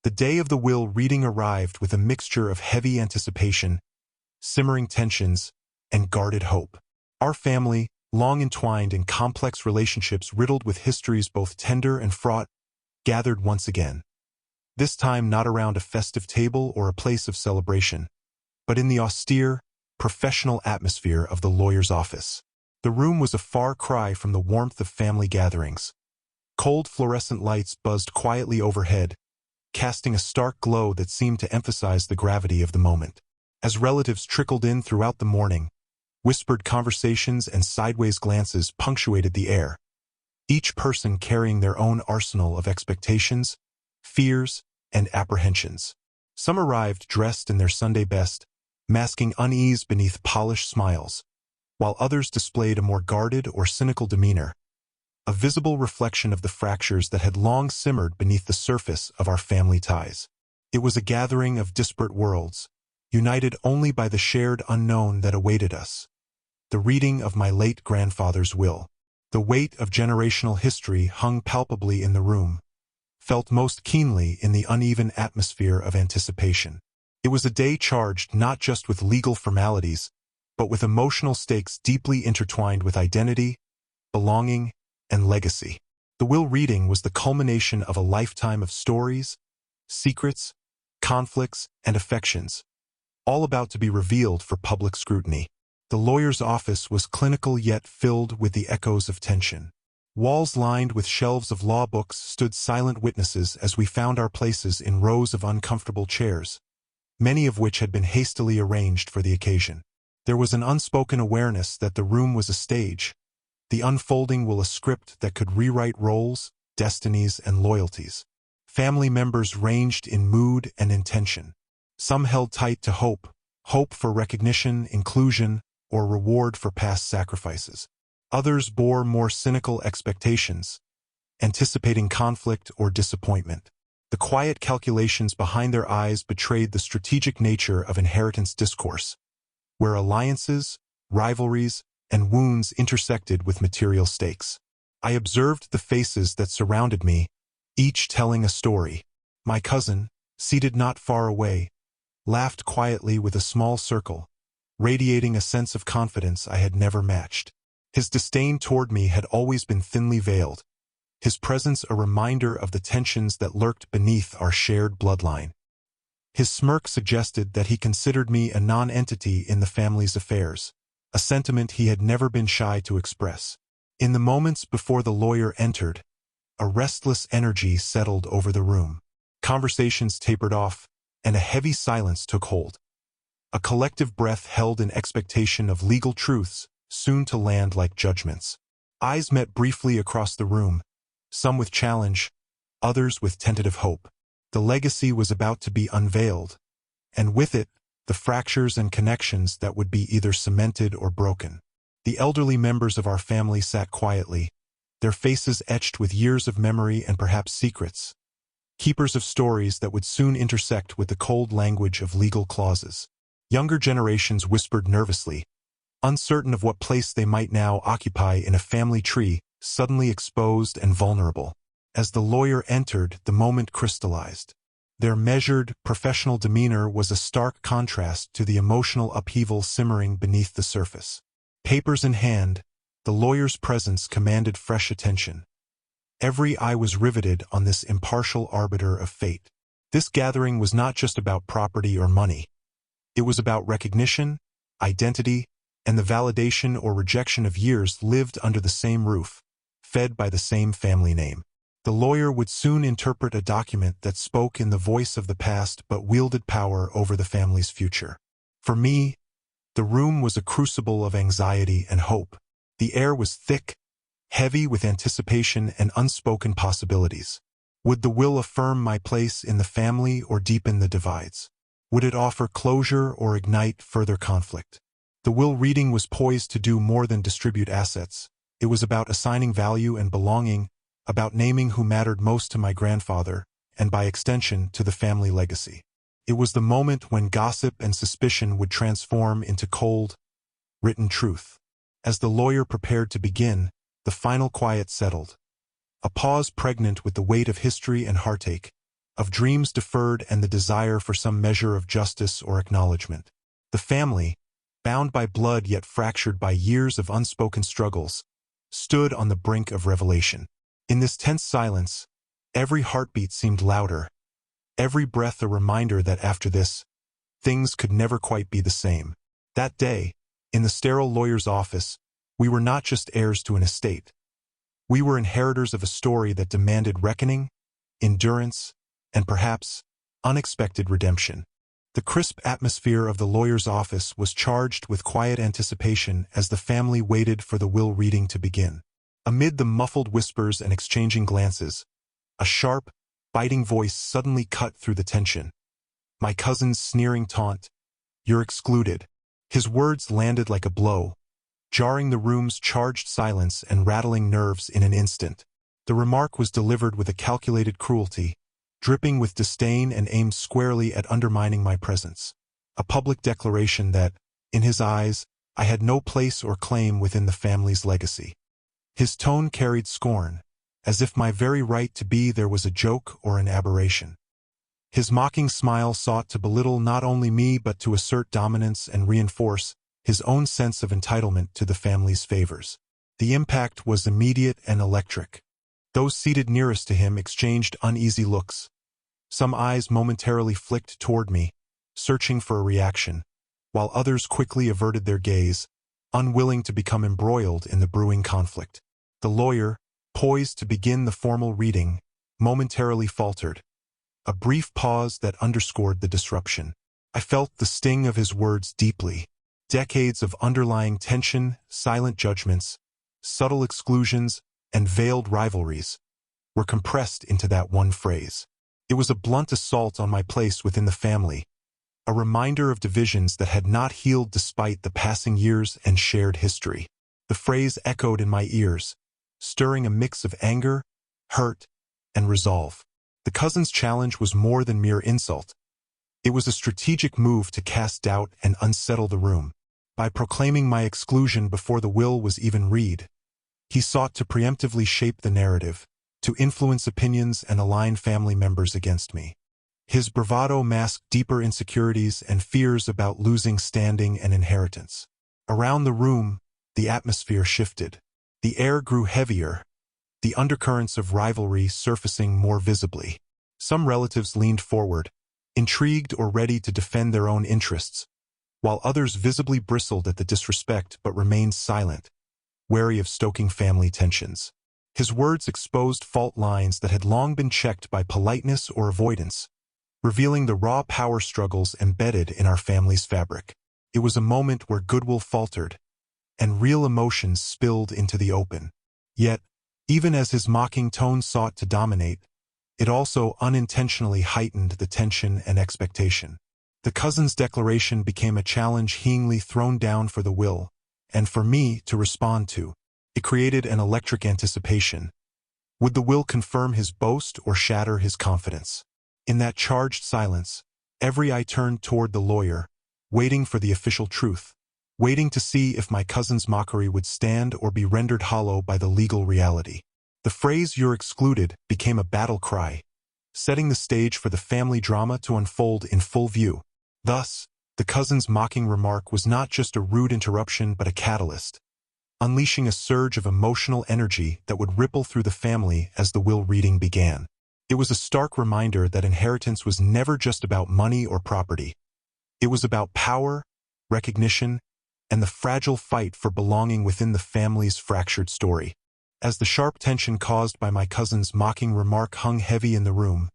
The day of the will reading arrived with a mixture of heavy anticipation, simmering tensions, and guarded hope. Our family, long entwined in complex relationships riddled with histories both tender and fraught, gathered once again. This time not around a festive table or a place of celebration, but in the austere, professional atmosphere of the lawyer's office. The room was a far cry from the warmth of family gatherings. Cold fluorescent lights buzzed quietly overhead, casting a stark glow that seemed to emphasize the gravity of the moment. As relatives trickled in throughout the morning, whispered conversations and sideways glances punctuated the air, each person carrying their own arsenal of expectations, fears, and apprehensions. Some arrived dressed in their Sunday best, masking unease beneath polished smiles, while others displayed a more guarded or cynical demeanor, a visible reflection of the fractures that had long simmered beneath the surface of our family ties. It was a gathering of disparate worlds, united only by the shared unknown that awaited us. The reading of my late grandfather's will. The weight of generational history hung palpably in the room, felt most keenly in the uneven atmosphere of anticipation. It was a day charged not just with legal formalities, but with emotional stakes deeply intertwined with identity, belonging, and legacy. The will reading was the culmination of a lifetime of stories, secrets, conflicts, and affections, all about to be revealed for public scrutiny. The lawyer's office was clinical yet filled with the echoes of tension. Walls lined with shelves of law books stood silent witnesses as we found our places in rows of uncomfortable chairs, many of which had been hastily arranged for the occasion. There was an unspoken awareness that the room was a stage, the unfolding will a script that could rewrite roles, destinies, and loyalties. Family members ranged in mood and intention. Some held tight to hope for recognition, inclusion, or reward for past sacrifices. Others bore more cynical expectations, anticipating conflict or disappointment. The quiet calculations behind their eyes betrayed the strategic nature of inheritance discourse, where alliances, rivalries, and wounds intersected with material stakes. I observed the faces that surrounded me, each telling a story. My cousin, seated not far away, laughed quietly with a small circle, radiating a sense of confidence I had never matched. His disdain toward me had always been thinly veiled, his presence a reminder of the tensions that lurked beneath our shared bloodline. His smirk suggested that he considered me a non-entity in the family's affairs, a sentiment he had never been shy to express. In the moments before the lawyer entered, a restless energy settled over the room. Conversations tapered off, and a heavy silence took hold. A collective breath held in expectation of legal truths, soon to land like judgments. Eyes met briefly across the room, some with challenge, others with tentative hope. The legacy was about to be unveiled, and with it, the fractures and connections that would be either cemented or broken. The elderly members of our family sat quietly, their faces etched with years of memory and perhaps secrets, keepers of stories that would soon intersect with the cold language of legal clauses. Younger generations whispered nervously, uncertain of what place they might now occupy in a family tree, suddenly exposed and vulnerable. As the lawyer entered, the moment crystallized. Their measured, professional demeanor was a stark contrast to the emotional upheaval simmering beneath the surface. Papers in hand, the lawyer's presence commanded fresh attention. Every eye was riveted on this impartial arbiter of fate. This gathering was not just about property or money. It was about recognition, identity, and the validation or rejection of years lived under the same roof, fed by the same family name. The lawyer would soon interpret a document that spoke in the voice of the past but wielded power over the family's future. For me, the room was a crucible of anxiety and hope. The air was thick, heavy with anticipation and unspoken possibilities. Would the will affirm my place in the family or deepen the divides? Would it offer closure or ignite further conflict? The will reading was poised to do more than distribute assets. It was about assigning value and belonging, about naming who mattered most to my grandfather, and by extension to the family legacy. It was the moment when gossip and suspicion would transform into cold, written truth. As the lawyer prepared to begin, the final quiet settled. A pause pregnant with the weight of history and heartache, of dreams deferred and the desire for some measure of justice or acknowledgement. The family, bound by blood yet fractured by years of unspoken struggles, stood on the brink of revelation. In this tense silence, every heartbeat seemed louder, every breath a reminder that after this, things could never quite be the same. That day, in the sterile lawyer's office, we were not just heirs to an estate. We were inheritors of a story that demanded reckoning, endurance, and perhaps unexpected redemption. The crisp atmosphere of the lawyer's office was charged with quiet anticipation as the family waited for the will reading to begin. Amid the muffled whispers and exchanging glances, a sharp, biting voice suddenly cut through the tension. My cousin's sneering taunt, "You're excluded." His words landed like a blow, jarring the room's charged silence and rattling nerves in an instant. The remark was delivered with a calculated cruelty, dripping with disdain and aimed squarely at undermining my presence. A public declaration that, in his eyes, I had no place or claim within the family's legacy. His tone carried scorn, as if my very right to be there was a joke or an aberration. His mocking smile sought to belittle not only me but to assert dominance and reinforce his own sense of entitlement to the family's favors. The impact was immediate and electric. Those seated nearest to him exchanged uneasy looks. Some eyes momentarily flicked toward me, searching for a reaction, while others quickly averted their gaze, unwilling to become embroiled in the brewing conflict. The lawyer, poised to begin the formal reading, momentarily faltered, a brief pause that underscored the disruption. I felt the sting of his words deeply. Decades of underlying tension, silent judgments, subtle exclusions, and veiled rivalries were compressed into that one phrase. It was a blunt assault on my place within the family, a reminder of divisions that had not healed despite the passing years and shared history. The phrase echoed in my ears, stirring a mix of anger, hurt, and resolve. The cousin's challenge was more than mere insult. It was a strategic move to cast doubt and unsettle the room. By proclaiming my exclusion before the will was even read, he sought to preemptively shape the narrative, to influence opinions and align family members against me. His bravado masked deeper insecurities and fears about losing standing and inheritance. Around the room, the atmosphere shifted. The air grew heavier, the undercurrents of rivalry surfacing more visibly. Some relatives leaned forward, intrigued or ready to defend their own interests, while others visibly bristled at the disrespect but remained silent, wary of stoking family tensions. His words exposed fault lines that had long been checked by politeness or avoidance, revealing the raw power struggles embedded in our family's fabric. It was a moment where goodwill faltered, and real emotions spilled into the open. Yet, even as his mocking tone sought to dominate, it also unintentionally heightened the tension and expectation. The cousin's declaration became a challenge heingly thrown down for the will, and for me to respond to. It created an electric anticipation. Would the will confirm his boast or shatter his confidence? In that charged silence, every eye turned toward the lawyer, waiting for the official truth, waiting to see if my cousin's mockery would stand or be rendered hollow by the legal reality. The phrase "you're excluded" became a battle cry, setting the stage for the family drama to unfold in full view. Thus, the cousin's mocking remark was not just a rude interruption but a catalyst, unleashing a surge of emotional energy that would ripple through the family as the will reading began. It was a stark reminder that inheritance was never just about money or property. It was about power, recognition, and the fragile fight for belonging within the family's fractured story. As the sharp tension caused by my cousin's mocking remark hung heavy in the room,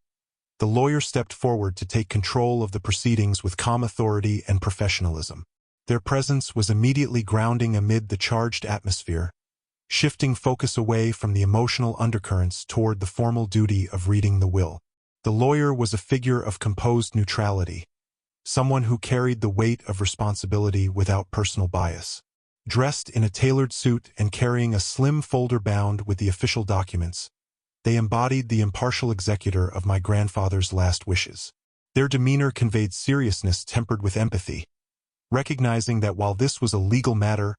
the lawyer stepped forward to take control of the proceedings with calm authority and professionalism. Their presence was immediately grounding amid the charged atmosphere, shifting focus away from the emotional undercurrents toward the formal duty of reading the will. The lawyer was a figure of composed neutrality, someone who carried the weight of responsibility without personal bias. Dressed in a tailored suit and carrying a slim folder bound with the official documents, they embodied the impartial executor of my grandfather's last wishes. Their demeanor conveyed seriousness tempered with empathy, recognizing that while this was a legal matter,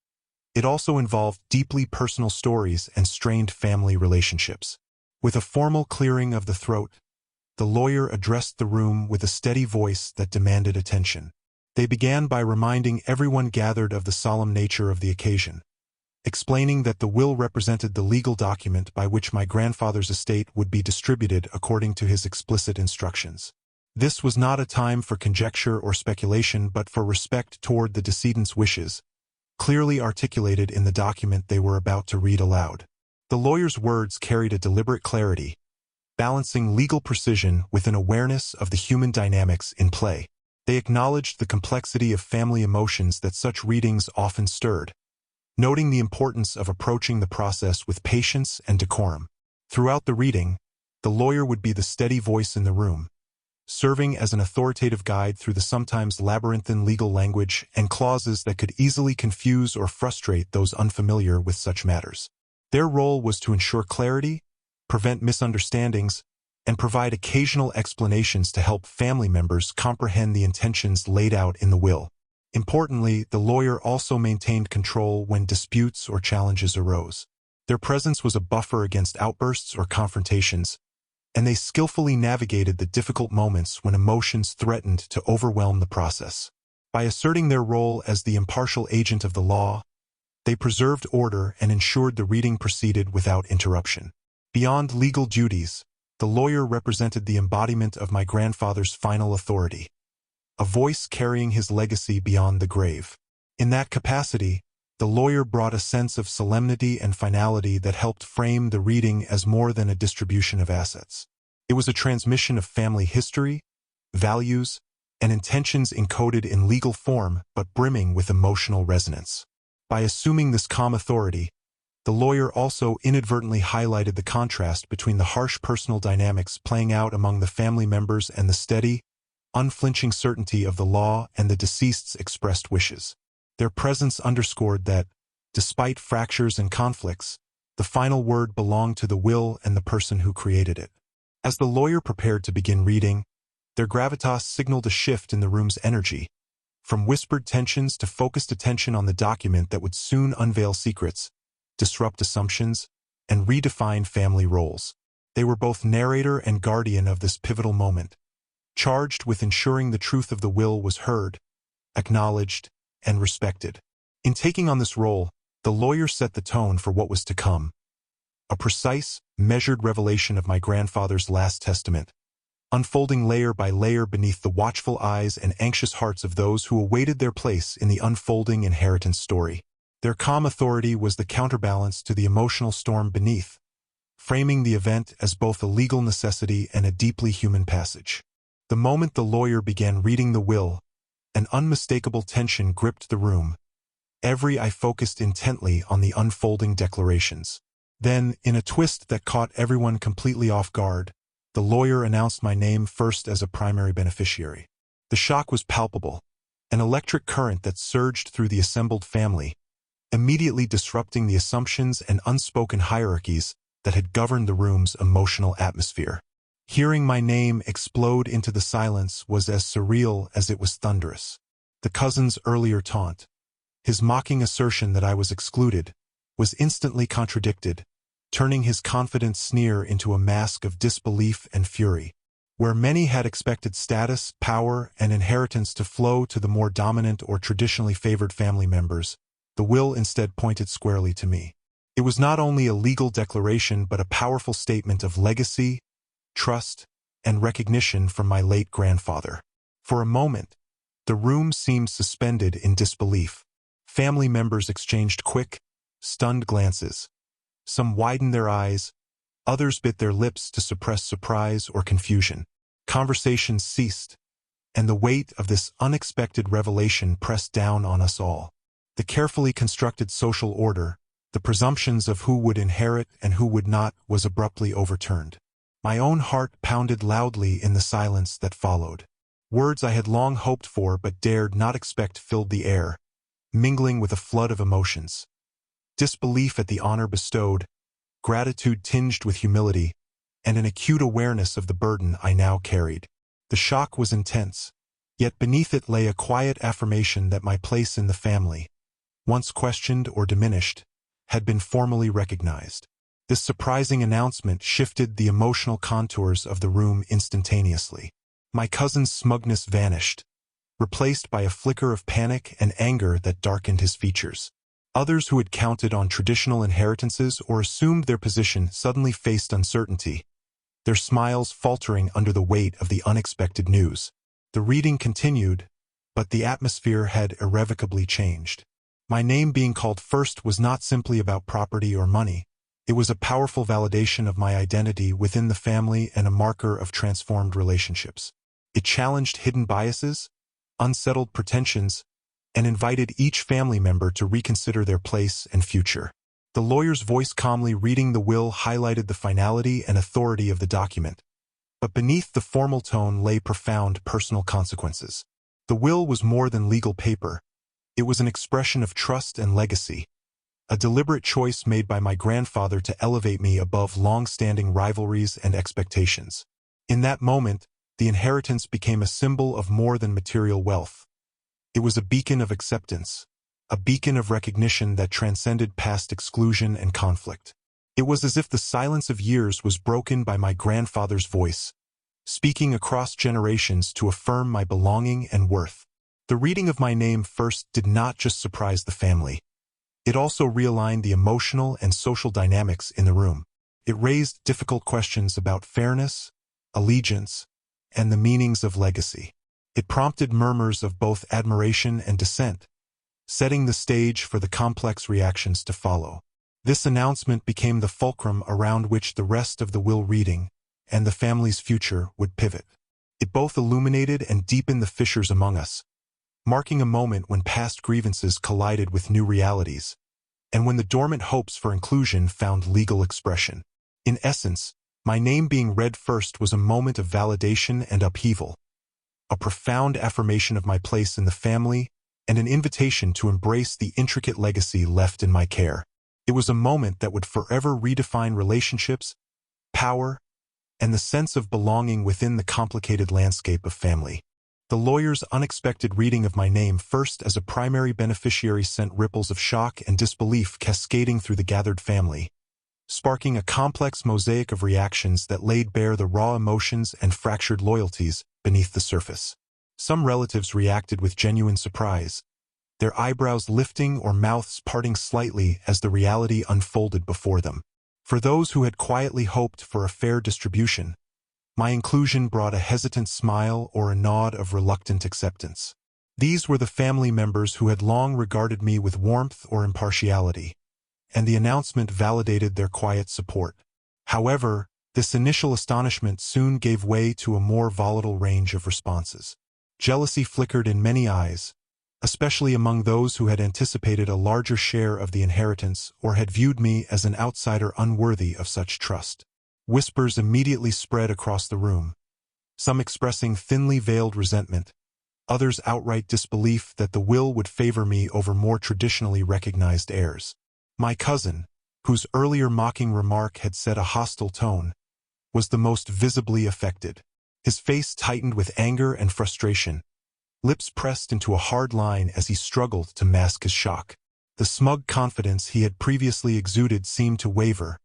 it also involved deeply personal stories and strained family relationships. With a formal clearing of the throat, the lawyer addressed the room with a steady voice that demanded attention. They began by reminding everyone gathered of the solemn nature of the occasion, explaining that the will represented the legal document by which my grandfather's estate would be distributed according to his explicit instructions. This was not a time for conjecture or speculation but for respect toward the decedent's wishes, clearly articulated in the document they were about to read aloud. The lawyer's words carried a deliberate clarity, balancing legal precision with an awareness of the human dynamics in play. They acknowledged the complexity of family emotions that such readings often stirred, noting the importance of approaching the process with patience and decorum. Throughout the reading, the lawyer would be the steady voice in the room, serving as an authoritative guide through the sometimes labyrinthine legal language and clauses that could easily confuse or frustrate those unfamiliar with such matters. Their role was to ensure clarity, prevent misunderstandings, and provide occasional explanations to help family members comprehend the intentions laid out in the will. Importantly, the lawyer also maintained control when disputes or challenges arose. Their presence was a buffer against outbursts or confrontations, and they skillfully navigated the difficult moments when emotions threatened to overwhelm the process. By asserting their role as the impartial agent of the law, they preserved order and ensured the reading proceeded without interruption. Beyond legal duties, the lawyer represented the embodiment of my grandfather's final authority, a voice carrying his legacy beyond the grave. In that capacity, the lawyer brought a sense of solemnity and finality that helped frame the reading as more than a distribution of assets. It was a transmission of family history, values, and intentions encoded in legal form but brimming with emotional resonance. By assuming this calm authority, the lawyer also inadvertently highlighted the contrast between the harsh personal dynamics playing out among the family members and the steady, unflinching certainty of the law and the deceased's expressed wishes. Their presence underscored that, despite fractures and conflicts, the final word belonged to the will and the person who created it. As the lawyer prepared to begin reading, their gravitas signaled a shift in the room's energy, from whispered tensions to focused attention on the document that would soon unveil secrets, disrupt assumptions, and redefine family roles. They were both narrator and guardian of this pivotal moment, charged with ensuring the truth of the will was heard, acknowledged, and respected. In taking on this role, the lawyer set the tone for what was to come, a precise, measured revelation of my grandfather's last testament, unfolding layer by layer beneath the watchful eyes and anxious hearts of those who awaited their place in the unfolding inheritance story. Their calm authority was the counterbalance to the emotional storm beneath, framing the event as both a legal necessity and a deeply human passage. The moment the lawyer began reading the will, an unmistakable tension gripped the room. Every eye focused intently on the unfolding declarations. Then, in a twist that caught everyone completely off guard, the lawyer announced my name first as a primary beneficiary. The shock was palpable, an electric current that surged through the assembled family, immediately disrupting the assumptions and unspoken hierarchies that had governed the room's emotional atmosphere. Hearing my name explode into the silence was as surreal as it was thunderous. The cousin's earlier taunt, his mocking assertion that I was excluded, was instantly contradicted, turning his confident sneer into a mask of disbelief and fury. Where many had expected status, power, and inheritance to flow to the more dominant or traditionally favored family members, the will instead pointed squarely to me. It was not only a legal declaration but a powerful statement of legacy, trust, and recognition from my late grandfather. For a moment, the room seemed suspended in disbelief. Family members exchanged quick, stunned glances. Some widened their eyes, others bit their lips to suppress surprise or confusion. Conversations ceased, and the weight of this unexpected revelation pressed down on us all. The carefully constructed social order, the presumptions of who would inherit and who would not, was abruptly overturned. My own heart pounded loudly in the silence that followed. Words I had long hoped for but dared not expect filled the air, mingling with a flood of emotions. Disbelief at the honor bestowed, gratitude tinged with humility, and an acute awareness of the burden I now carried. The shock was intense, yet beneath it lay a quiet affirmation that my place in the family, once questioned or diminished, had been formally recognized. This surprising announcement shifted the emotional contours of the room instantaneously. My cousin's smugness vanished, replaced by a flicker of panic and anger that darkened his features. Others who had counted on traditional inheritances or assumed their position suddenly faced uncertainty, their smiles faltering under the weight of the unexpected news. The reading continued, but the atmosphere had irrevocably changed. My name being called first was not simply about property or money. It was a powerful validation of my identity within the family and a marker of transformed relationships. It challenged hidden biases, unsettled pretensions, and invited each family member to reconsider their place and future. The lawyer's voice calmly reading the will highlighted the finality and authority of the document, but beneath the formal tone lay profound personal consequences. The will was more than legal paper. It was an expression of trust and legacy, a deliberate choice made by my grandfather to elevate me above long-standing rivalries and expectations. In that moment, the inheritance became a symbol of more than material wealth. It was a beacon of acceptance, a beacon of recognition that transcended past exclusion and conflict. It was as if the silence of years was broken by my grandfather's voice, speaking across generations to affirm my belonging and worth. The reading of my name first did not just surprise the family. It also realigned the emotional and social dynamics in the room. It raised difficult questions about fairness, allegiance, and the meanings of legacy. It prompted murmurs of both admiration and dissent, setting the stage for the complex reactions to follow. This announcement became the fulcrum around which the rest of the will reading and the family's future would pivot. It both illuminated and deepened the fissures among us, marking a moment when past grievances collided with new realities, and when the dormant hopes for inclusion found legal expression. In essence, my name being read first was a moment of validation and upheaval, a profound affirmation of my place in the family and an invitation to embrace the intricate legacy left in my care. It was a moment that would forever redefine relationships, power, and the sense of belonging within the complicated landscape of family. The lawyer's unexpected reading of my name first as a primary beneficiary sent ripples of shock and disbelief cascading through the gathered family, sparking a complex mosaic of reactions that laid bare the raw emotions and fractured loyalties beneath the surface. Some relatives reacted with genuine surprise, their eyebrows lifting or mouths parting slightly as the reality unfolded before them. For those who had quietly hoped for a fair distribution, my inclusion brought a hesitant smile or a nod of reluctant acceptance. These were the family members who had long regarded me with warmth or impartiality, and the announcement validated their quiet support. However, this initial astonishment soon gave way to a more volatile range of responses. Jealousy flickered in many eyes, especially among those who had anticipated a larger share of the inheritance or had viewed me as an outsider unworthy of such trust. Whispers immediately spread across the room, some expressing thinly veiled resentment, others outright disbelief that the will would favor me over more traditionally recognized heirs. My cousin, whose earlier mocking remark had set a hostile tone, was the most visibly affected. His face tightened with anger and frustration, lips pressed into a hard line as he struggled to mask his shock. The smug confidence he had previously exuded seemed to waver,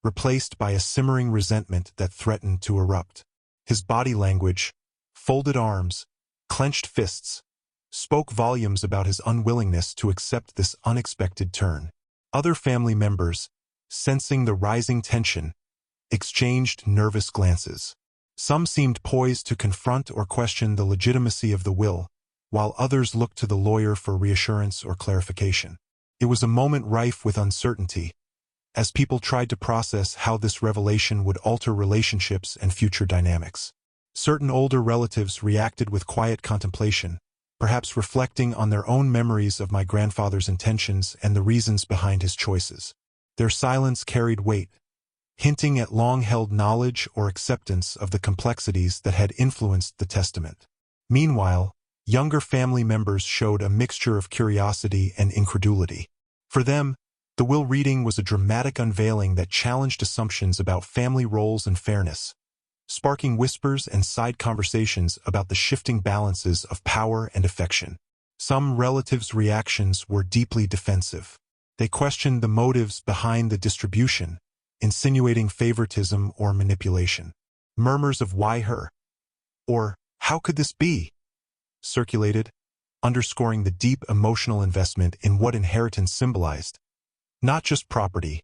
replaced by a simmering resentment that threatened to erupt. His body language, folded arms, clenched fists, spoke volumes about his unwillingness to accept this unexpected turn. Other family members, sensing the rising tension, exchanged nervous glances. Some seemed poised to confront or question the legitimacy of the will, while others looked to the lawyer for reassurance or clarification. It was a moment rife with uncertainty, as people tried to process how this revelation would alter relationships and future dynamics. Certain older relatives reacted with quiet contemplation, perhaps reflecting on their own memories of my grandfather's intentions and the reasons behind his choices. Their silence carried weight, hinting at long-held knowledge or acceptance of the complexities that had influenced the testament. Meanwhile, younger family members showed a mixture of curiosity and incredulity. For them, the will reading was a dramatic unveiling that challenged assumptions about family roles and fairness, sparking whispers and side conversations about the shifting balances of power and affection. Some relatives' reactions were deeply defensive. They questioned the motives behind the distribution, insinuating favoritism or manipulation. Murmurs of "why her?" or "how could this be?" circulated, underscoring the deep emotional investment in what inheritance symbolized. Not just property,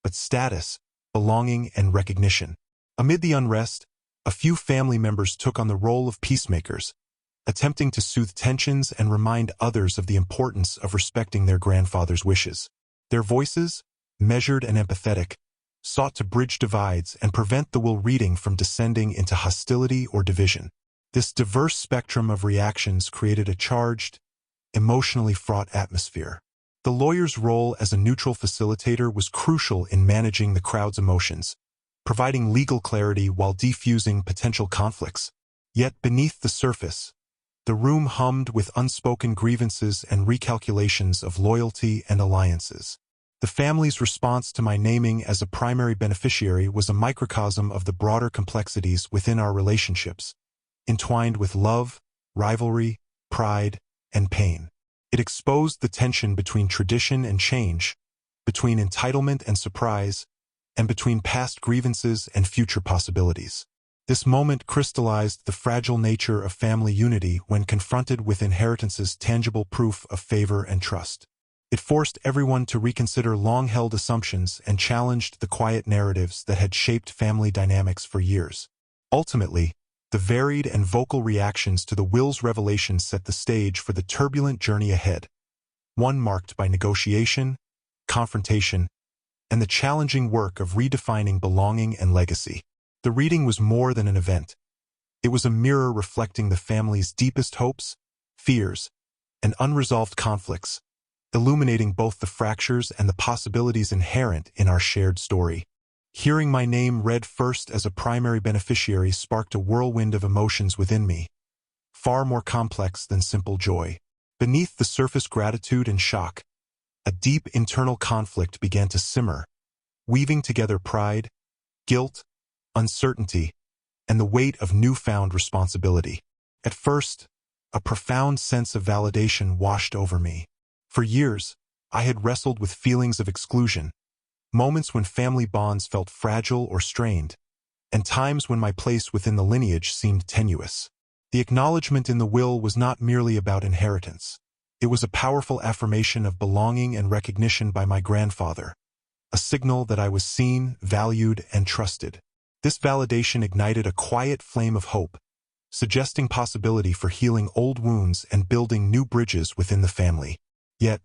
but status, belonging, and recognition. Amid the unrest, a few family members took on the role of peacemakers, attempting to soothe tensions and remind others of the importance of respecting their grandfather's wishes. Their voices, measured and empathetic, sought to bridge divides and prevent the will reading from descending into hostility or division. This diverse spectrum of reactions created a charged, emotionally fraught atmosphere. The lawyer's role as a neutral facilitator was crucial in managing the crowd's emotions, providing legal clarity while defusing potential conflicts. Yet beneath the surface, the room hummed with unspoken grievances and recalculations of loyalty and alliances. The family's response to my naming as a primary beneficiary was a microcosm of the broader complexities within our relationships, entwined with love, rivalry, pride, and pain. It exposed the tension between tradition and change, between entitlement and surprise, and between past grievances and future possibilities. This moment crystallized the fragile nature of family unity when confronted with inheritance's tangible proof of favor and trust. It forced everyone to reconsider long-held assumptions and challenged the quiet narratives that had shaped family dynamics for years. Ultimately, the varied and vocal reactions to the will's revelation set the stage for the turbulent journey ahead, one marked by negotiation, confrontation, and the challenging work of redefining belonging and legacy. The reading was more than an event. It was a mirror reflecting the family's deepest hopes, fears, and unresolved conflicts, illuminating both the fractures and the possibilities inherent in our shared story. Hearing my name read first as a primary beneficiary sparked a whirlwind of emotions within me, far more complex than simple joy. Beneath the surface gratitude and shock, a deep internal conflict began to simmer, weaving together pride, guilt, uncertainty, and the weight of newfound responsibility. At first, a profound sense of validation washed over me. For years, I had wrestled with feelings of exclusion, moments when family bonds felt fragile or strained, and times when my place within the lineage seemed tenuous. The acknowledgement in the will was not merely about inheritance. It was a powerful affirmation of belonging and recognition by my grandfather, a signal that I was seen, valued, and trusted. This validation ignited a quiet flame of hope, suggesting possibility for healing old wounds and building new bridges within the family. Yet,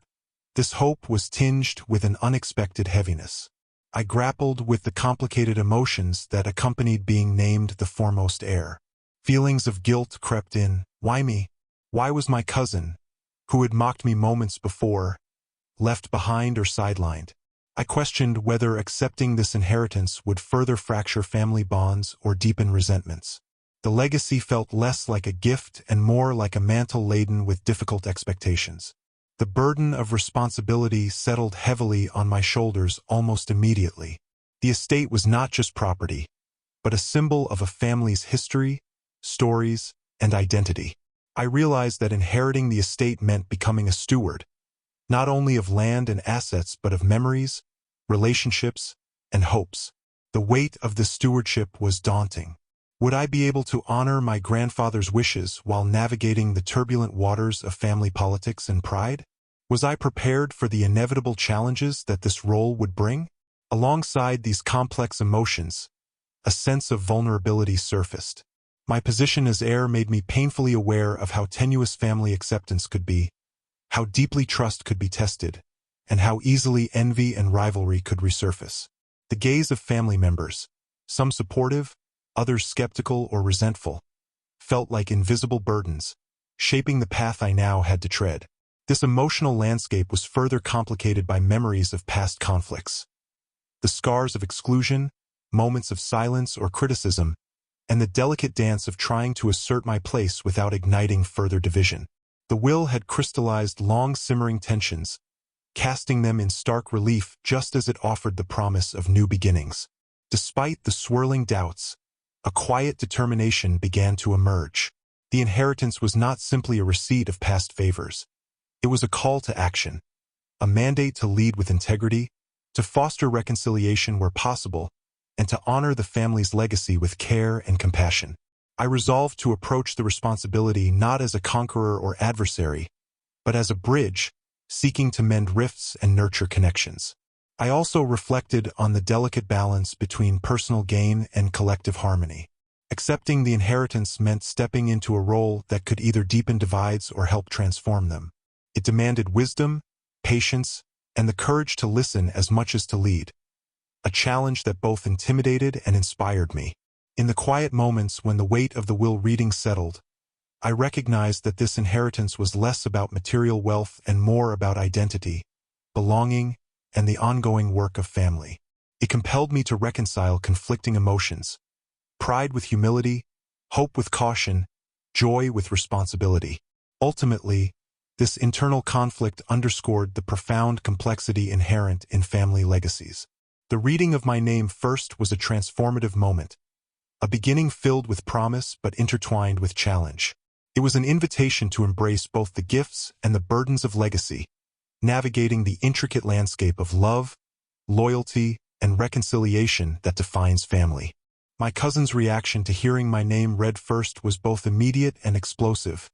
this hope was tinged with an unexpected heaviness. I grappled with the complicated emotions that accompanied being named the foremost heir. Feelings of guilt crept in. Why me? Why was my cousin, who had mocked me moments before, left behind or sidelined? I questioned whether accepting this inheritance would further fracture family bonds or deepen resentments. The legacy felt less like a gift and more like a mantle laden with difficult expectations. The burden of responsibility settled heavily on my shoulders almost immediately. The estate was not just property, but a symbol of a family's history, stories, and identity. I realized that inheriting the estate meant becoming a steward, not only of land and assets but of memories, relationships, and hopes. The weight of this stewardship was daunting. Would I be able to honor my grandfather's wishes while navigating the turbulent waters of family politics and pride? Was I prepared for the inevitable challenges that this role would bring? Alongside these complex emotions, a sense of vulnerability surfaced. My position as heir made me painfully aware of how tenuous family acceptance could be, how deeply trust could be tested, and how easily envy and rivalry could resurface. The gaze of family members, some supportive, others skeptical or resentful, felt like invisible burdens, shaping the path I now had to tread. This emotional landscape was further complicated by memories of past conflicts. The scars of exclusion, moments of silence or criticism, and the delicate dance of trying to assert my place without igniting further division. The will had crystallized long-simmering tensions, casting them in stark relief just as it offered the promise of new beginnings. Despite the swirling doubts, a quiet determination began to emerge. The inheritance was not simply a receipt of past favors. It was a call to action, a mandate to lead with integrity, to foster reconciliation where possible, and to honor the family's legacy with care and compassion. I resolved to approach the responsibility not as a conqueror or adversary, but as a bridge, seeking to mend rifts and nurture connections. I also reflected on the delicate balance between personal gain and collective harmony. Accepting the inheritance meant stepping into a role that could either deepen divides or help transform them. It demanded wisdom, patience, and the courage to listen as much as to lead, a challenge that both intimidated and inspired me. In the quiet moments when the weight of the will reading settled, I recognized that this inheritance was less about material wealth and more about identity, belonging, and the ongoing work of family. It compelled me to reconcile conflicting emotions, pride with humility, hope with caution, joy with responsibility. Ultimately, this internal conflict underscored the profound complexity inherent in family legacies. The reading of my name first was a transformative moment, a beginning filled with promise but intertwined with challenge. It was an invitation to embrace both the gifts and the burdens of legacy, navigating the intricate landscape of love, loyalty, and reconciliation that defines family. My cousin's reaction to hearing my name read first was both immediate and explosive,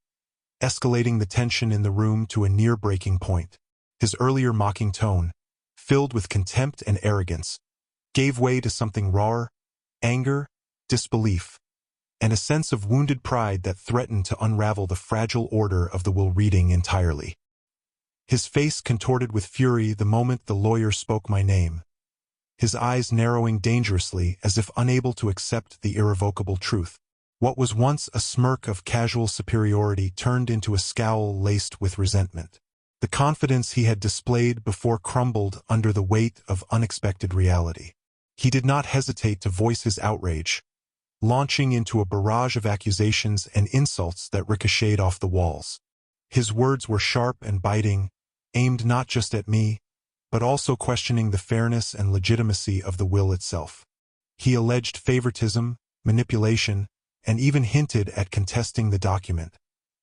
escalating the tension in the room to a near breaking point. His earlier mocking tone, filled with contempt and arrogance, gave way to something rawer: anger, disbelief, and a sense of wounded pride that threatened to unravel the fragile order of the will reading entirely. His face contorted with fury the moment the lawyer spoke my name, his eyes narrowing dangerously as if unable to accept the irrevocable truth. What was once a smirk of casual superiority turned into a scowl laced with resentment. The confidence he had displayed before crumbled under the weight of unexpected reality. He did not hesitate to voice his outrage, launching into a barrage of accusations and insults that ricocheted off the walls. His words were sharp and biting, aimed not just at me, but also questioning the fairness and legitimacy of the will itself. He alleged favoritism, manipulation, and even hinted at contesting the document,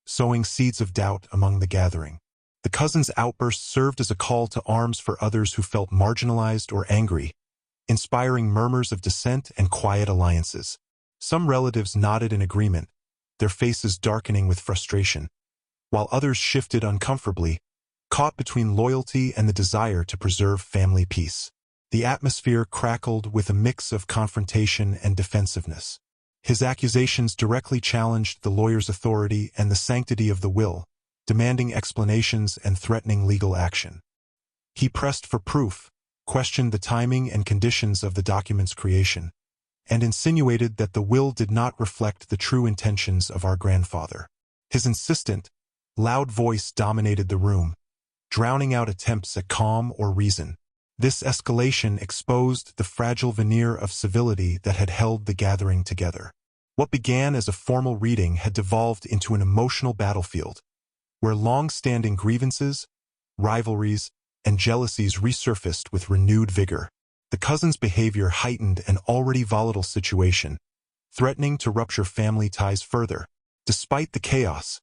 sowing seeds of doubt among the gathering. The cousin's outburst served as a call to arms for others who felt marginalized or angry, inspiring murmurs of dissent and quiet alliances. Some relatives nodded in agreement, their faces darkening with frustration, while others shifted uncomfortably, caught between loyalty and the desire to preserve family peace. The atmosphere crackled with a mix of confrontation and defensiveness. His accusations directly challenged the lawyer's authority and the sanctity of the will, demanding explanations and threatening legal action. He pressed for proof, questioned the timing and conditions of the document's creation, and insinuated that the will did not reflect the true intentions of our grandfather. His insistent, loud voice dominated the room, drowning out attempts at calm or reason. This escalation exposed the fragile veneer of civility that had held the gathering together. What began as a formal reading had devolved into an emotional battlefield, where long-standing grievances, rivalries, and jealousies resurfaced with renewed vigor. The cousin's behavior heightened an already volatile situation, threatening to rupture family ties further. Despite the chaos,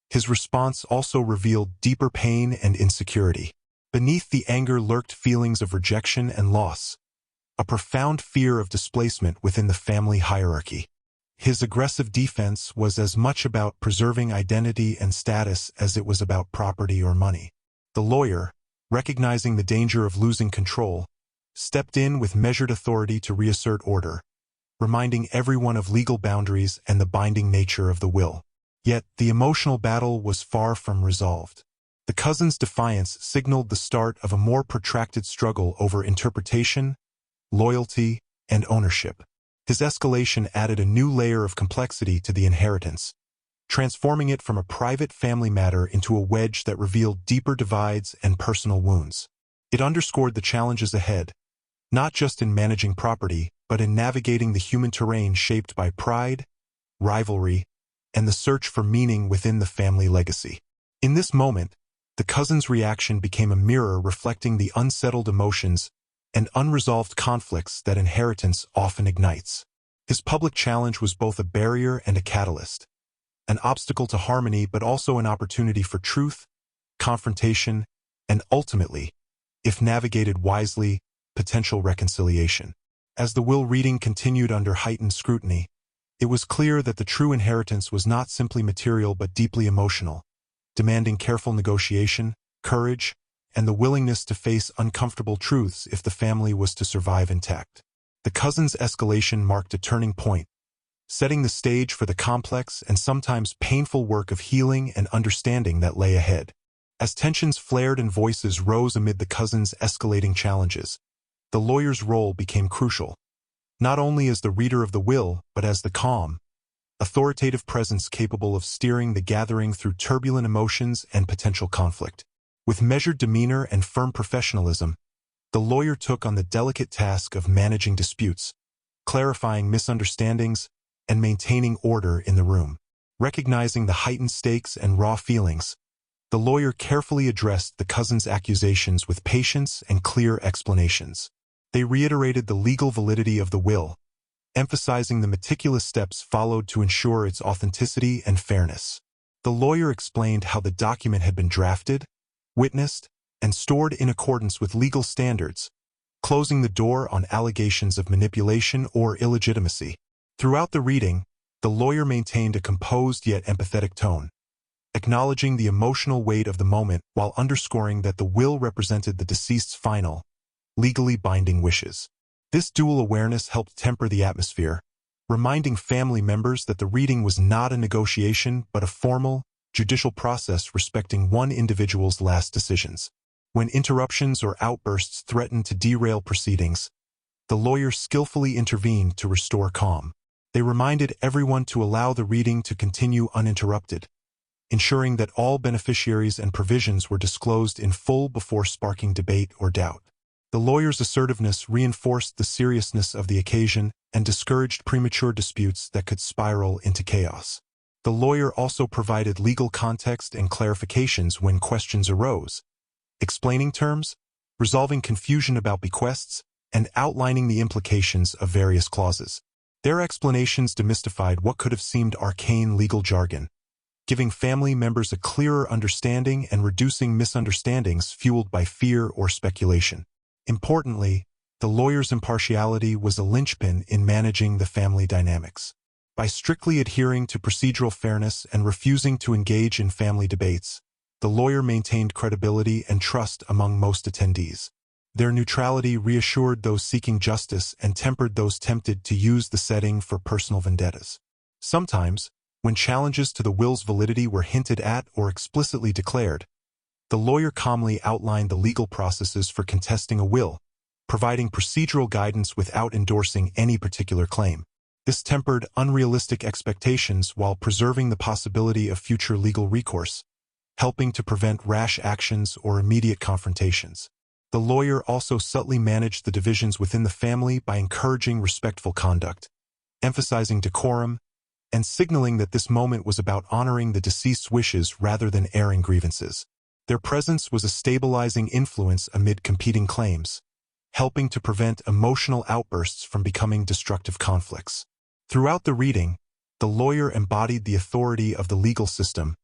his response also revealed deeper pain and insecurity. Beneath the anger lurked feelings of rejection and loss, a profound fear of displacement within the family hierarchy. His aggressive defense was as much about preserving identity and status as it was about property or money. The lawyer, recognizing the danger of losing control, stepped in with measured authority to reassert order, reminding everyone of legal boundaries and the binding nature of the will. Yet, the emotional battle was far from resolved. The cousin's defiance signaled the start of a more protracted struggle over interpretation, loyalty, and ownership. His escalation added a new layer of complexity to the inheritance, transforming it from a private family matter into a wedge that revealed deeper divides and personal wounds. It underscored the challenges ahead, not just in managing property, but in navigating the human terrain shaped by pride, rivalry, and the search for meaning within the family legacy. In this moment, the cousin's reaction became a mirror reflecting the unsettled emotions and unresolved conflicts that inheritance often ignites. His public challenge was both a barrier and a catalyst, an obstacle to harmony but also an opportunity for truth, confrontation, and ultimately, if navigated wisely, potential reconciliation. As the will reading continued under heightened scrutiny, it was clear that the true inheritance was not simply material but deeply emotional, demanding careful negotiation, courage, and the willingness to face uncomfortable truths if the family was to survive intact. The cousins' escalation marked a turning point, setting the stage for the complex and sometimes painful work of healing and understanding that lay ahead. As tensions flared and voices rose amid the cousins' escalating challenges, the lawyer's role became crucial, not only as the reader of the will, but as the calm, authoritative presence capable of steering the gathering through turbulent emotions and potential conflict. With measured demeanor and firm professionalism, the lawyer took on the delicate task of managing disputes, clarifying misunderstandings, and maintaining order in the room. Recognizing the heightened stakes and raw feelings, the lawyer carefully addressed the cousins' accusations with patience and clear explanations. They reiterated the legal validity of the will, emphasizing the meticulous steps followed to ensure its authenticity and fairness. The lawyer explained how the document had been drafted, witnessed, and stored in accordance with legal standards, closing the door on allegations of manipulation or illegitimacy. Throughout the reading, the lawyer maintained a composed yet empathetic tone, acknowledging the emotional weight of the moment while underscoring that the will represented the deceased's final, legally binding wishes. This dual awareness helped temper the atmosphere, reminding family members that the reading was not a negotiation but a formal, judicial process respecting one individual's last decisions. When interruptions or outbursts threatened to derail proceedings, the lawyer skillfully intervened to restore calm. They reminded everyone to allow the reading to continue uninterrupted, ensuring that all beneficiaries and provisions were disclosed in full before sparking debate or doubt. The lawyer's assertiveness reinforced the seriousness of the occasion and discouraged premature disputes that could spiral into chaos. The lawyer also provided legal context and clarifications when questions arose, explaining terms, resolving confusion about bequests, and outlining the implications of various clauses. Their explanations demystified what could have seemed arcane legal jargon, giving family members a clearer understanding and reducing misunderstandings fueled by fear or speculation. Importantly, the lawyer's impartiality was a linchpin in managing the family dynamics. By strictly adhering to procedural fairness and refusing to engage in family debates, the lawyer maintained credibility and trust among most attendees. Their neutrality reassured those seeking justice and tempered those tempted to use the setting for personal vendettas. Sometimes, when challenges to the will's validity were hinted at or explicitly declared, the lawyer calmly outlined the legal processes for contesting a will, providing procedural guidance without endorsing any particular claim. This tempered unrealistic expectations while preserving the possibility of future legal recourse, helping to prevent rash actions or immediate confrontations. The lawyer also subtly managed the divisions within the family by encouraging respectful conduct, emphasizing decorum, and signaling that this moment was about honoring the deceased's wishes rather than airing grievances. Their presence was a stabilizing influence amid competing claims, helping to prevent emotional outbursts from becoming destructive conflicts. Throughout the reading, the lawyer embodied the authority of the legal system,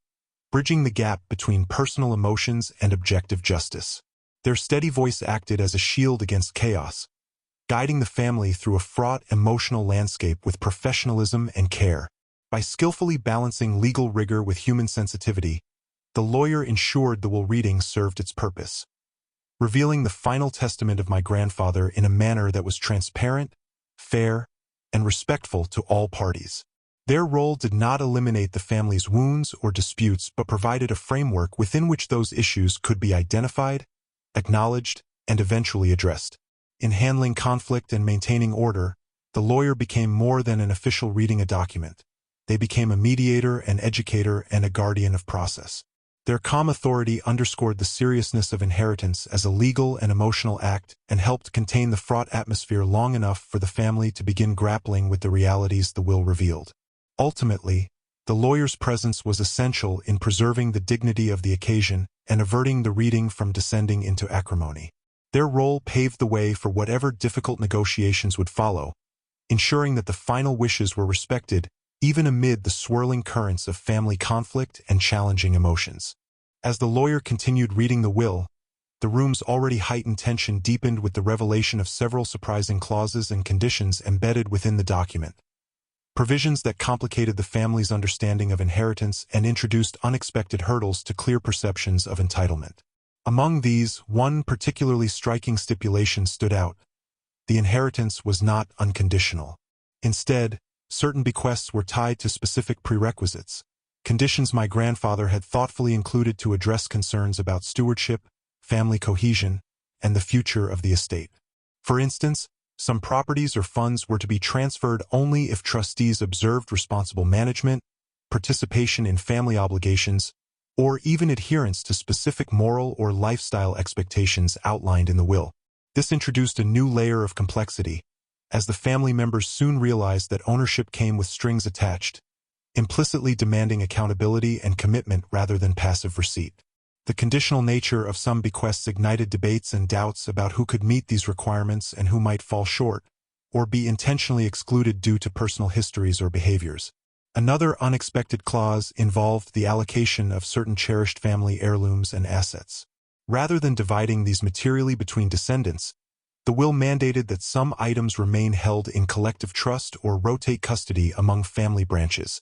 bridging the gap between personal emotions and objective justice. Their steady voice acted as a shield against chaos, guiding the family through a fraught emotional landscape with professionalism and care. By skillfully balancing legal rigor with human sensitivity, the lawyer ensured the will reading served its purpose, revealing the final testament of my grandfather in a manner that was transparent, fair, and respectful to all parties. Their role did not eliminate the family's wounds or disputes but provided a framework within which those issues could be identified, acknowledged, and eventually addressed. In handling conflict and maintaining order, the lawyer became more than an official reading a document. They became a mediator, an educator, and a guardian of process. Their calm authority underscored the seriousness of inheritance as a legal and emotional act and helped contain the fraught atmosphere long enough for the family to begin grappling with the realities the will revealed. Ultimately, the lawyer's presence was essential in preserving the dignity of the occasion and averting the reading from descending into acrimony. Their role paved the way for whatever difficult negotiations would follow, ensuring that the final wishes were respected even amid the swirling currents of family conflict and challenging emotions. As the lawyer continued reading the will, The room's already heightened tension deepened with the revelation of several surprising clauses and conditions embedded within the document. Provisions that complicated the family's understanding of inheritance and introduced unexpected hurdles to clear perceptions of entitlement. Among these, one particularly striking stipulation stood out. The inheritance was not unconditional. Instead, certain bequests were tied to specific prerequisites, conditions my grandfather had thoughtfully included to address concerns about stewardship, family cohesion, and the future of the estate. For instance, some properties or funds were to be transferred only if trustees observed responsible management, participation in family obligations, or even adherence to specific moral or lifestyle expectations outlined in the will. This introduced a new layer of complexity, as the family members soon realized that ownership came with strings attached, implicitly demanding accountability and commitment rather than passive receipt. The conditional nature of some bequests ignited debates and doubts about who could meet these requirements and who might fall short, or be intentionally excluded due to personal histories or behaviors. Another unexpected clause involved the allocation of certain cherished family heirlooms and assets. Rather than dividing these materially between descendants, the will mandated that some items remain held in collective trust or rotate custody among family branches,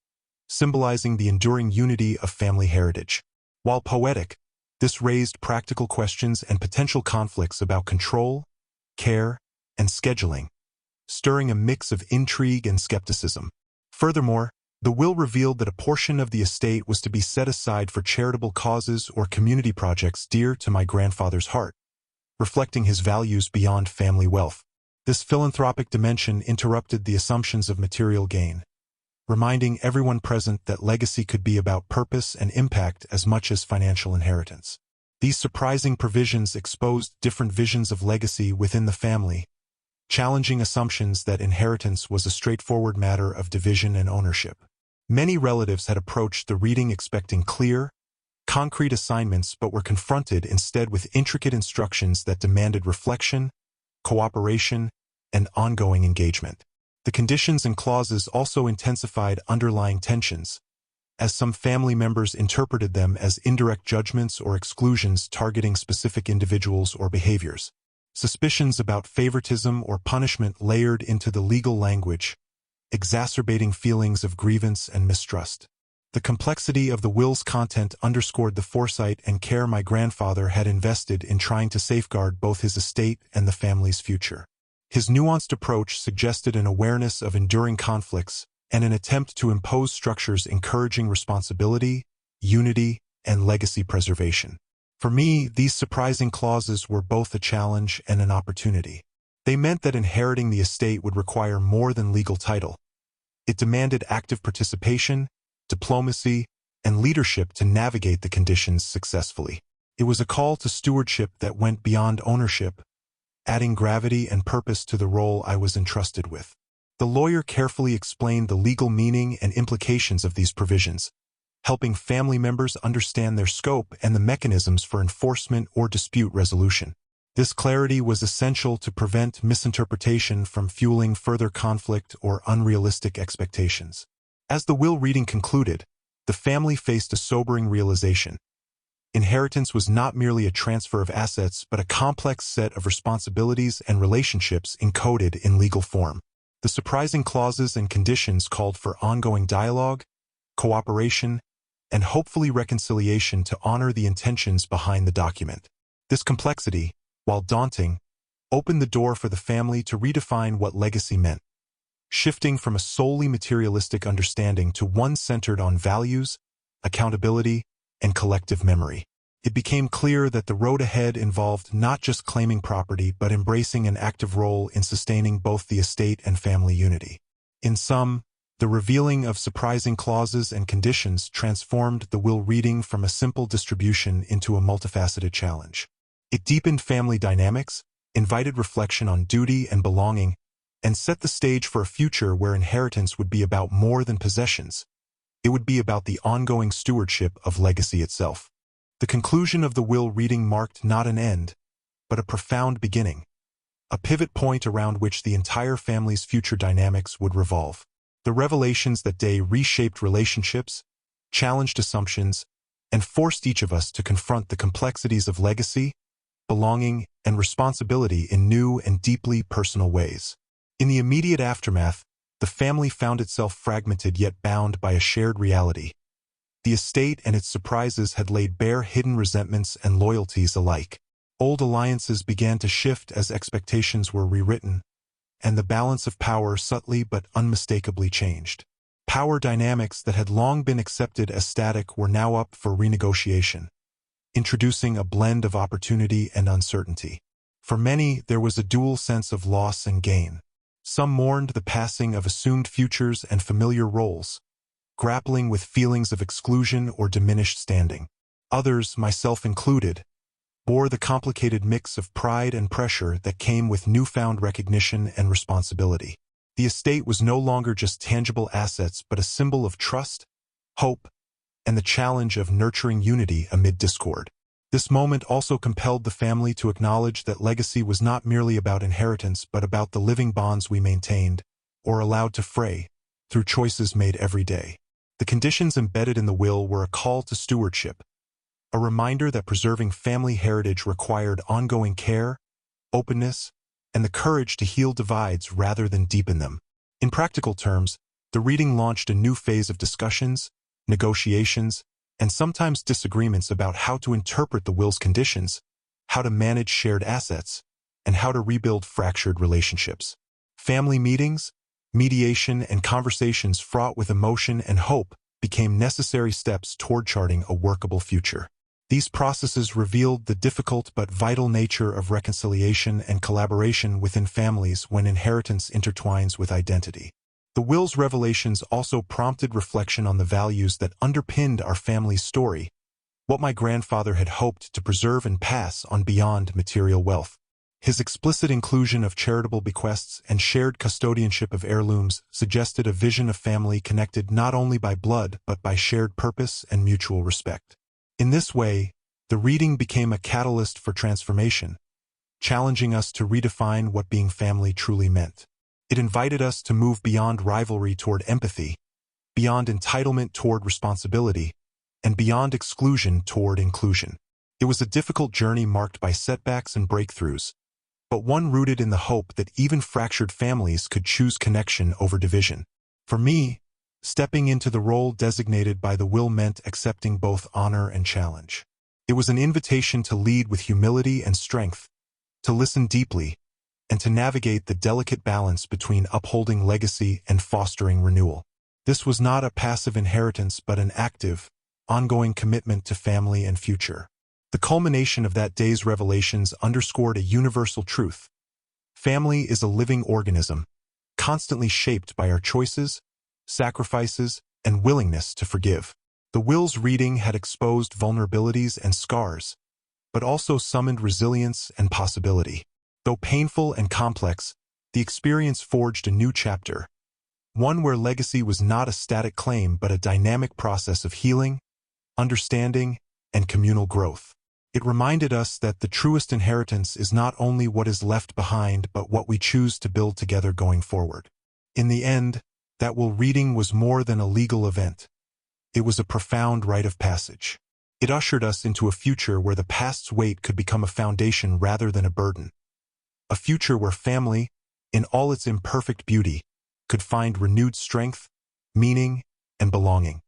symbolizing the enduring unity of family heritage. While poetic, this raised practical questions and potential conflicts about control, care, and scheduling, stirring a mix of intrigue and skepticism. Furthermore, the will revealed that a portion of the estate was to be set aside for charitable causes or community projects dear to my grandfather's heart, reflecting his values beyond family wealth. This philanthropic dimension interrupted the assumptions of material gain, reminding everyone present that legacy could be about purpose and impact as much as financial inheritance. These surprising provisions exposed different visions of legacy within the family, challenging assumptions that inheritance was a straightforward matter of division and ownership. Many relatives had approached the reading expecting clear, concrete assignments but were confronted instead with intricate instructions that demanded reflection, cooperation, and ongoing engagement. The conditions and clauses also intensified underlying tensions, as some family members interpreted them as indirect judgments or exclusions targeting specific individuals or behaviors. Suspicions about favoritism or punishment layered into the legal language, exacerbating feelings of grievance and mistrust. The complexity of the will's content underscored the foresight and care my grandfather had invested in trying to safeguard both his estate and the family's future. His nuanced approach suggested an awareness of enduring conflicts and an attempt to impose structures encouraging responsibility, unity, and legacy preservation. For me, these surprising clauses were both a challenge and an opportunity. They meant that inheriting the estate would require more than legal title. It demanded active participation, diplomacy, and leadership to navigate the conditions successfully. It was a call to stewardship that went beyond ownership, adding gravity and purpose to the role I was entrusted with. The lawyer carefully explained the legal meaning and implications of these provisions, helping family members understand their scope and the mechanisms for enforcement or dispute resolution. This clarity was essential to prevent misinterpretation from fueling further conflict or unrealistic expectations. As the will reading concluded, the family faced a sobering realization. Inheritance was not merely a transfer of assets but a complex set of responsibilities and relationships encoded in legal form. The surprising clauses and conditions called for ongoing dialogue, cooperation, and hopefully reconciliation to honor the intentions behind the document. This complexity, while daunting, opened the door for the family to redefine what legacy meant, shifting from a solely materialistic understanding to one centered on values, accountability, and collective memory. It became clear that the road ahead involved not just claiming property but embracing an active role in sustaining both the estate and family unity. In sum, the revealing of surprising clauses and conditions transformed the will reading from a simple distribution into a multifaceted challenge. It deepened family dynamics, invited reflection on duty and belonging, and set the stage for a future where inheritance would be about more than possessions. It would be about the ongoing stewardship of legacy itself. The conclusion of the will reading marked not an end, but a profound beginning, a pivot point around which the entire family's future dynamics would revolve. The revelations that day reshaped relationships, challenged assumptions, and forced each of us to confront the complexities of legacy, belonging, and responsibility in new and deeply personal ways. In the immediate aftermath, the family found itself fragmented yet bound by a shared reality. The estate and its surprises had laid bare hidden resentments and loyalties alike. Old alliances began to shift as expectations were rewritten, and the balance of power subtly but unmistakably changed. Power dynamics that had long been accepted as static were now up for renegotiation, introducing a blend of opportunity and uncertainty. For many, there was a dual sense of loss and gain. Some mourned the passing of assumed futures and familiar roles, grappling with feelings of exclusion or diminished standing. Others, myself included, bore the complicated mix of pride and pressure that came with newfound recognition and responsibility. The estate was no longer just tangible assets but a symbol of trust, hope, and the challenge of nurturing unity amid discord. This moment also compelled the family to acknowledge that legacy was not merely about inheritance but about the living bonds we maintained, or allowed to fray, through choices made every day. The conditions embedded in the will were a call to stewardship, a reminder that preserving family heritage required ongoing care, openness, and the courage to heal divides rather than deepen them. In practical terms, the reading launched a new phase of discussions, negotiations, and sometimes disagreements about how to interpret the will's conditions, how to manage shared assets, and how to rebuild fractured relationships. Family meetings, mediation, and conversations fraught with emotion and hope became necessary steps toward charting a workable future. These processes revealed the difficult but vital nature of reconciliation and collaboration within families when inheritance intertwines with identity. The will's revelations also prompted reflection on the values that underpinned our family's story, what my grandfather had hoped to preserve and pass on beyond material wealth. His explicit inclusion of charitable bequests and shared custodianship of heirlooms suggested a vision of family connected not only by blood but by shared purpose and mutual respect. In this way, the reading became a catalyst for transformation, challenging us to redefine what being family truly meant. It invited us to move beyond rivalry toward empathy, beyond entitlement toward responsibility, and beyond exclusion toward inclusion. It was a difficult journey marked by setbacks and breakthroughs, but one rooted in the hope that even fractured families could choose connection over division. For me, stepping into the role designated by the will meant accepting both honor and challenge. It was an invitation to lead with humility and strength, to listen deeply, and to navigate the delicate balance between upholding legacy and fostering renewal. This was not a passive inheritance but an active, ongoing commitment to family and future. The culmination of that day's revelations underscored a universal truth. Family is a living organism, constantly shaped by our choices, sacrifices, and willingness to forgive. The will's reading had exposed vulnerabilities and scars, but also summoned resilience and possibility. Though painful and complex, the experience forged a new chapter, one where legacy was not a static claim but a dynamic process of healing, understanding, and communal growth. It reminded us that the truest inheritance is not only what is left behind but what we choose to build together going forward. In the end, that will reading was more than a legal event. It was a profound rite of passage. It ushered us into a future where the past's weight could become a foundation rather than a burden. A future where family, in all its imperfect beauty, could find renewed strength, meaning, and belonging.